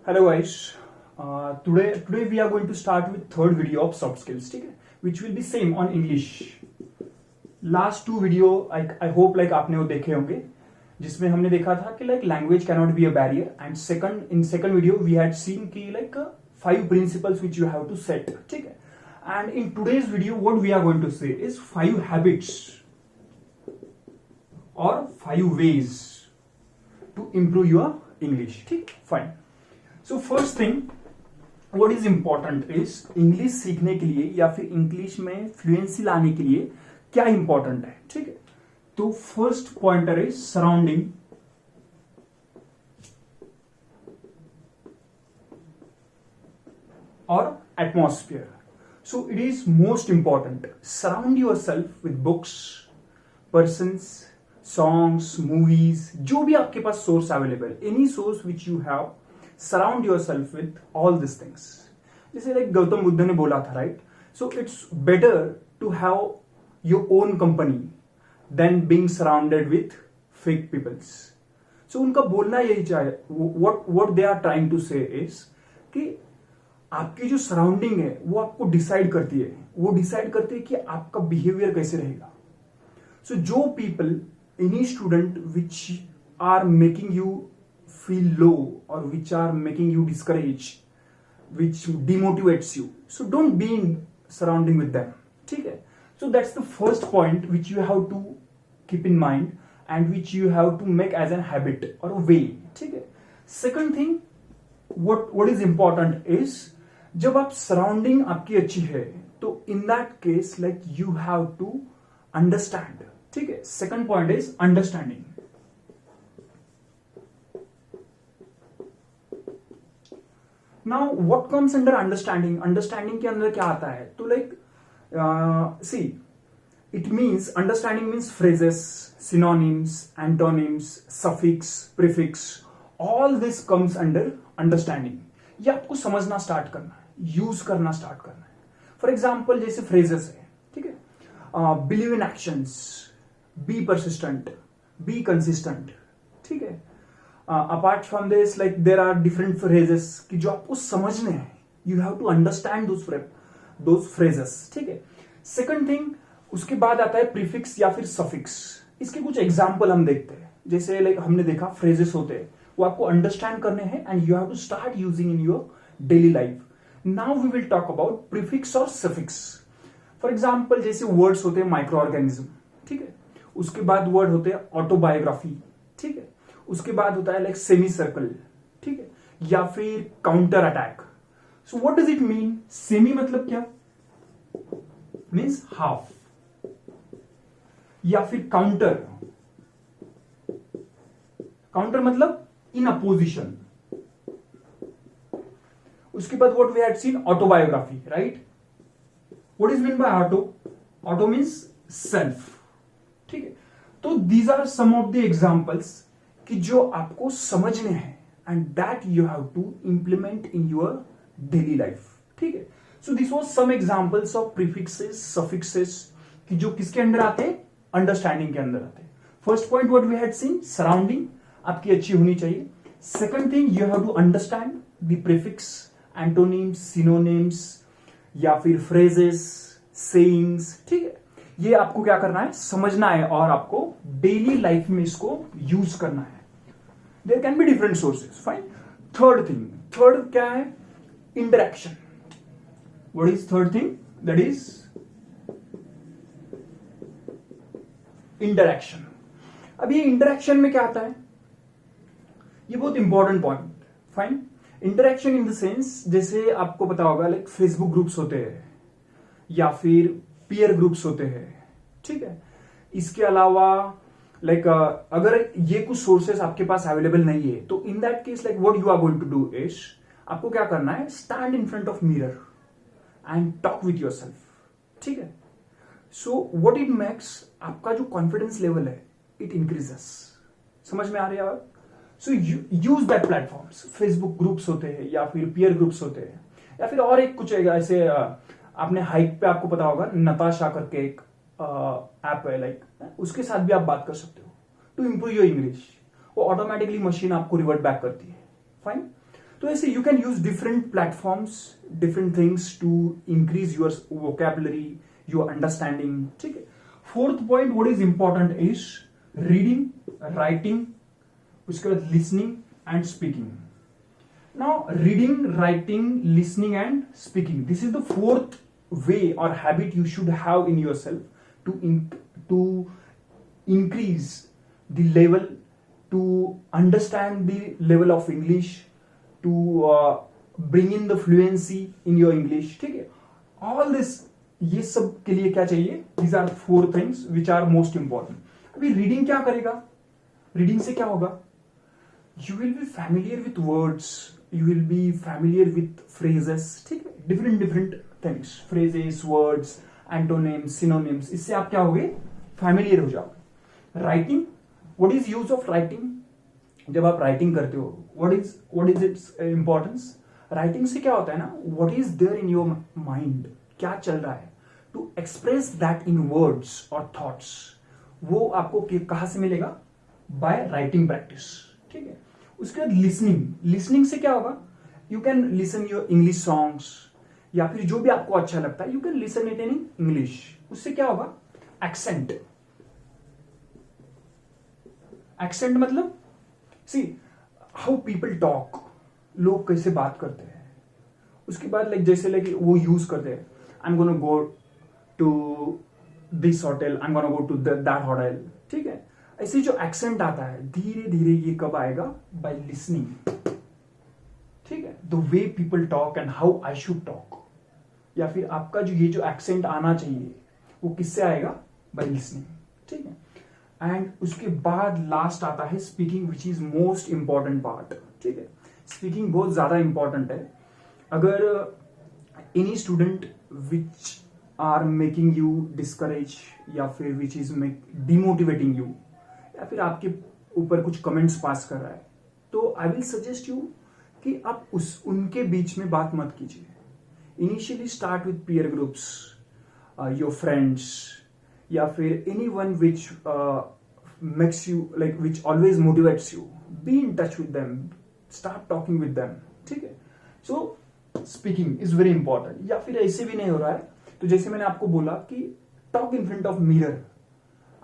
Hello guys. Today we are going to start with third video of soft skills, ठीक है? Which will be same on English. Last two video I hope like आपने वो देखे होंगे, जिसमें हमने देखा था कि like language cannot be a barrier, and second video we had seen कि like 5 principles which you have to set, ठीक है? And in today's video what we are going to say is 5 habits or 5 ways to improve your English, ठीक? Fine. So first thing, what is important is English सीखने के लिए या फिर English में fluency लाने के लिए क्या इंपॉर्टेंट है, ठीक है? तो फर्स्ट पॉइंटर इज सराउंडिंग और atmosphere. So it is most important. Surround yourself with books, persons, songs, movies, जो भी आपके पास source available, any source which you have, surround yourself with all this things. जैसे like Gautam Buddha ने बोला था, right? So it's better to have your own company then being surrounded with fake peoples. So उनका बोलना यही चाहे, what they are trying to से is कि आपकी जो सराउंडिंग है वो आपको डिसाइड करती है, वो डिसाइड करती है कि आपका बिहेवियर कैसे रहेगा. सो जो people, any student which are making you feel low or which are making you discouraged, which demotivates you, so don't be in surrounding with them, ठीक है? So that's the first point which you have to keep in mind and which you have to make as a habit or a way, ठीक है? Second thing, what is important is जब आप surrounding आपकी अच्छी है तो in that case like you have to understand, ठीक है? Second point is understanding. Now what comes under understanding? Understanding के अंदर क्या आता है? तो like see, it means understanding means phrases, synonyms, antonyms, suffix, prefix, all this comes under understanding. ये आपको समझना स्टार्ट करना है, यूज करना स्टार्ट करना है. फॉर एग्जाम्पल जैसे फ्रेजेस है, ठीक है? Believe in actions, be persistent, be consistent, ठीक है? Apart from this, like there are different phrases कि जो आपको समझने हैं. You have to understand those phrases, ठीक है? Second thing, उसके बाद आता है prefix या फिर suffix. इसके कुछ एग्जाम्पल हम देखते हैं. जैसे like हमने देखा phrases होते हैं, वो आपको अंडरस्टैंड करने हैं and you have to start using in your daily life. Now we will talk about prefix और suffix. For example, जैसे words होते हैं माइक्रो ऑर्गेनिज्म, ठीक है? उसके बाद वर्ड होते हैं ऑटोबायोग्राफी, ठीक है? उसके बाद होता है लाइक सेमी सर्कल, ठीक है? या फिर counter attack. So what does it mean? Semi मतलब क्या? Means half. या फिर काउंटर, काउंटर मतलब इन अपोजिशन. उसके बाद what we had seen autobiography, right? What is mean by auto? Auto means self, ठीक है? तो these are some of the examples कि जो आपको समझने हैं and that you have to implement in your daily life, ठीक है? So this was some examples of prefixes, suffixes कि जो किसके अंदर आते हैं? अंडरस्टैंडिंग के अंदर आते हैं. First point what we had seen, surrounding आपकी अच्छी होनी चाहिए. Second thing, you have to understand the prefix, antonyms, synonyms या फिर फ्रेजेस, सेइंग्स, ठीक है? ये आपको क्या करना है? समझना है और आपको डेली लाइफ में इसको यूज करना है. There can be different sources. Fine. Third thing, third क्या है? Interaction. What is third thing? That is interaction. अब ये इंटरेक्शन में क्या आता है? ये बहुत important point. Fine. Interaction in the sense, जैसे आपको पता होगा लाइक फेसबुक ग्रुप्स होते हैं या फिर पीयर ग्रुप्स होते हैं, ठीक है? इसके अलावा लाइक अगर ये कुछ सोर्सेस आपके पास अवेलेबल नहीं है तो in that case like what you are going to do is, आपको क्या करना है? Stand in front of mirror and talk with yourself, ठीक है? सो व्हाट इट मेक्स, आपका जो कॉन्फिडेंस लेवल है इट इंक्रीजेस. समझ में आ रही है बात? So use that platforms. Facebook groups होते हैं या फिर पीयर ग्रुप्स होते हैं या फिर और एक कुछ ऐसे आपने हाइक पे आपको पता होगा नताशा करके एक ऐप है, लाइक उसके साथ भी आप बात कर सकते हो टू इंप्रूव योर इंग्लिश. वो ऑटोमेटिकली मशीन आपको रिवर्ट बैक करती है. फाइन. तो ऐसे you can use different platforms, different things to increase your vocabulary, your understanding, ठीक है। Fourth point what is important is reading, writing, उसके बाद listening and speaking. Now, reading, writing, listening, and speaking. This is the fourth way or habit you should have in yourself to increase the level, to understand the level of English, to bring in the fluency in your English. ठीक है? All this, ये सब के लिए क्या चाहिए? These are four things which are most important. अभी reading क्या करेगा? Reading से क्या होगा? You will be familiar with words. You will be familiar with phrases, ठीक है, different things, phrases, words, antonyms, synonyms, इससे आप क्या होगे, familiar हो जाओगे। Writing, what is use of writing? जब आप writing करते हो, what is its importance? Writing से क्या होता है ना, what is there in your mind, क्या चल रहा है, to express that in words or thoughts, वो आपको कहाँ से मिलेगा, by writing practice, ठीक है। उसके बाद लिसनिंग से क्या होगा, you can listen your English songs या फिर जो भी आपको अच्छा लगता है, you can listen it in English. उससे क्या होगा, एक्सेंट मतलब सी हाउ पीपल टॉक, लोग कैसे बात करते हैं। उसके बाद लाइक जैसे लाइक वो यूज करते हैं, I am gonna go to this hotel, I am gonna go to that hotel, ठीक है। ऐसे जो एक्सेंट आता है धीरे धीरे ये कब आएगा, बाय लिसनिंग, ठीक है। The way people talk and how I should talk, या फिर आपका जो ये जो एक्सेंट आना चाहिए वो किससे आएगा, बाय लिसनिंग, ठीक है। एंड उसके बाद लास्ट आता है speaking, which is most important part, ठीक है। स्पीकिंग बहुत ज्यादा इंपॉर्टेंट है। अगर any student which are making you discourage या फिर विच इज डिमोटिवेटिंग यू, या फिर आपके ऊपर कुछ कमेंट्स पास कर रहा है, तो आई विल सजेस्ट यू कि आप उनके बीच में बात मत कीजिए। Initially start with peer groups, your friends, या फिर any one which makes you like which always motivates you, be in touch with them, start talking with them, ठीक है। सो स्पीकिंग इज वेरी इंपॉर्टेंट। या फिर ऐसे भी नहीं हो रहा है तो जैसे मैंने आपको बोला कि talk in front of mirror,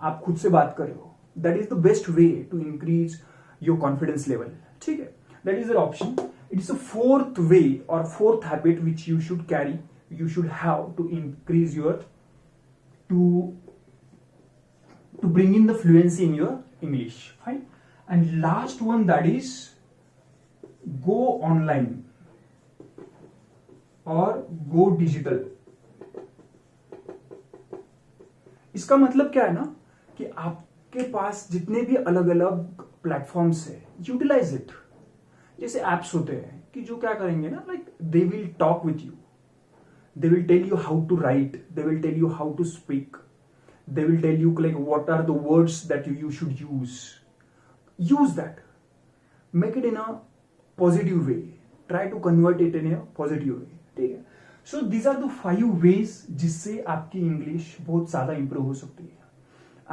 आप खुद से बात कर रहे हो, that is the best way to increase your confidence level, ठीक है। that is the option. It is a fourth way or fourth habit which you should carry, you should have to increase your to bring in the fluency in your English, fine. And last one, that is go online or go digital. इसका मतलब क्या है ना कि आपके पास जितने भी अलग अलग प्लेटफॉर्म्स है, यूटिलाइज इट। जैसे एप्स होते हैं कि जो क्या करेंगे ना, like they will talk with you, they will tell you how to write, they will tell you how to speak, they will tell you like what are the words that you should use that, make it in a positive way, try to convert it in a positive way, ठीक है। So these are the 5 ways जिससे आपकी English बहुत ज्यादा improve हो सकती है।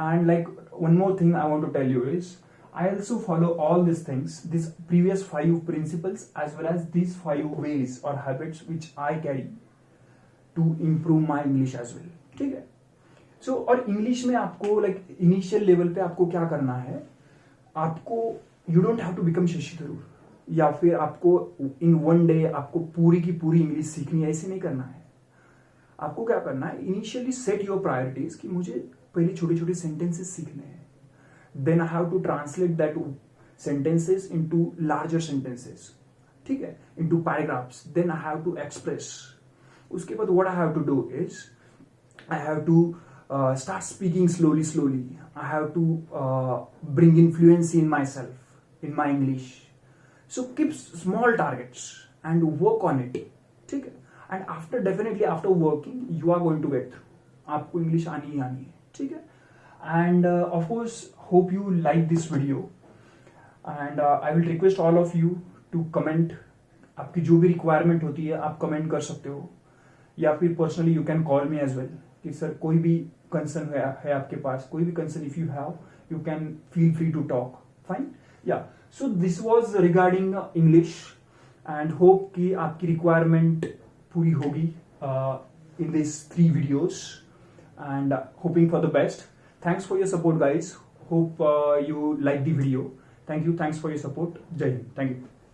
And like one more thing I want to tell you is I also follow all these things, these previous 5 principles as well as these 5 ways or habits which I carry to improve my English as well, ठीक है। So और English में आपको like initial level पे आपको क्या करना है, आपको you don't have to become Shashi Tharoor या फिर आपको इन वन डे आपको पूरी की पूरी इंग्लिश सीखनी है, ऐसे नहीं करना है। आपको क्या करना है, इनिशियली सेट योर प्रायोरिटीज कि मुझे पहले छोटे छोटे सेंटेंसेस सीखने हैं, then I have to translate that sentences into larger sentences, ठीक है, into paragraphs, then I have to express. उसके बाद what I have to do is I have to start speaking slowly. I have to bring in fluency in myself, in my English. So keep small targets and work on it, ठीक है। And definitely after working, you are going to get through. आपको English आनी ही आनी है, ठीक है। And of course, hope you like this video. And I will request all of you to comment. आपकी जो भी requirement होती है आप comment कर सकते हो, या फिर personally you can call me as well. कि सर कोई भी कंसर्न है आपके पास, कोई भी concern if you have, you can feel free to talk, fine. या so this was regarding English, and hope कि आपकी रिक्वायरमेंट पूरी होगी in these 3 videos, and hoping for the best. Thanks for your support, guys. Hope you like the video. Thank you. Thanks for your support. Jai Hind. Thank you.